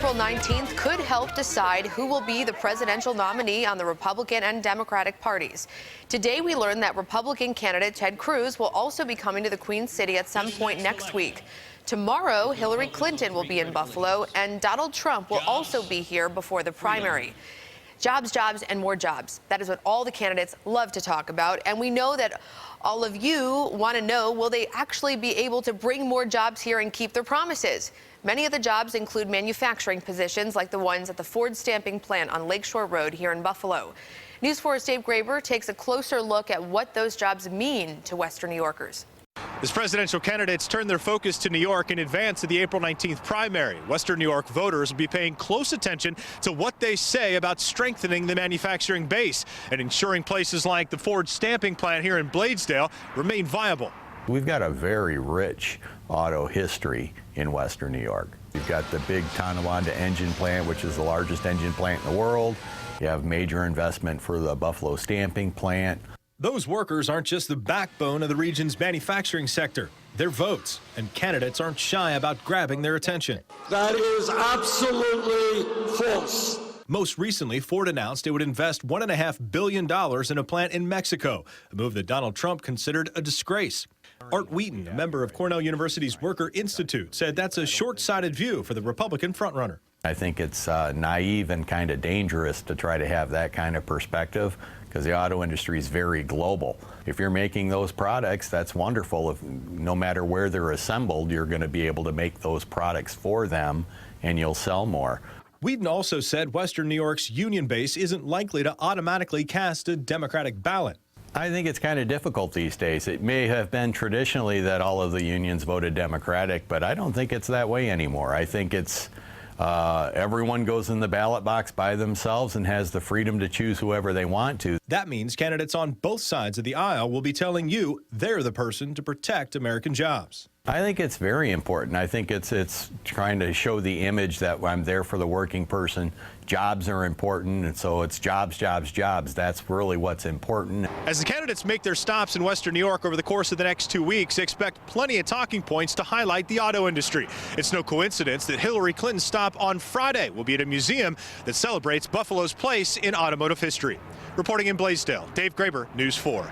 April 19th could help decide who will be the presidential nominee on the Republican and Democratic parties. Today, we learned that Republican candidate Ted Cruz will also be coming to the Queen City at some point next week. Tomorrow, Hillary Clinton will be in Buffalo, and Donald Trump will also be here before the primary. Jobs, jobs, and more jobs. That is what all the candidates love to talk about. And we know that all of you want to know, will they actually be able to bring more jobs here and keep their promises? Many of the jobs include manufacturing positions like the ones at the Ford stamping plant on Lakeshore Road here in Buffalo. News 4's Dave Graber takes a closer look at what those jobs mean to Western New Yorkers. As presidential candidates turn their focus to New York in advance of the April 19th primary, Western New York voters will be paying close attention to what they say about strengthening the manufacturing base and ensuring places like the Ford stamping plant here in Bladesdale remain viable. We've got a very rich auto history in Western New York. You've got the big Tonawanda engine plant, which is the largest engine plant in the world. You have major investment for the Buffalo stamping plant. Those workers aren't just the backbone of the region's manufacturing sector. They're votes, and candidates aren't shy about grabbing their attention. That is absolutely false. Most recently, Ford announced it would invest $1.5 billion in a plant in Mexico, a move that Donald Trump considered a disgrace. Art Wheaton, a member of Cornell University's Worker Institute, said that's a short-sighted view for the Republican frontrunner. I think it's naive and kind of dangerous to try to have that kind of perspective, because the auto industry is very global. If you're making those products, that's wonderful. If no matter where they're assembled, you're going to be able to make those products for them, and you'll sell more. Wheaton also said Western New York's union base isn't likely to automatically cast a Democratic ballot. I think it's kind of difficult these days. It may have been traditionally that all of the unions voted Democratic, but I don't think it's that way anymore. I think it's everyone goes in the ballot box by themselves and has the freedom to choose whoever they want to. That means candidates on both sides of the aisle will be telling you they're the person to protect American jobs. I think it's very important. I think it's trying to show the image that I'm there for the working person. Jobs are important, and so it's jobs, jobs, jobs. That's really what's important. As the candidates make their stops in Western New York over the course of the next 2 weeks, expect plenty of talking points to highlight the auto industry. It's no coincidence that Hillary Clinton's stop on Friday will be at a museum that celebrates Buffalo's place in automotive history. Reporting in Bladesdale, Dave Graber, News 4.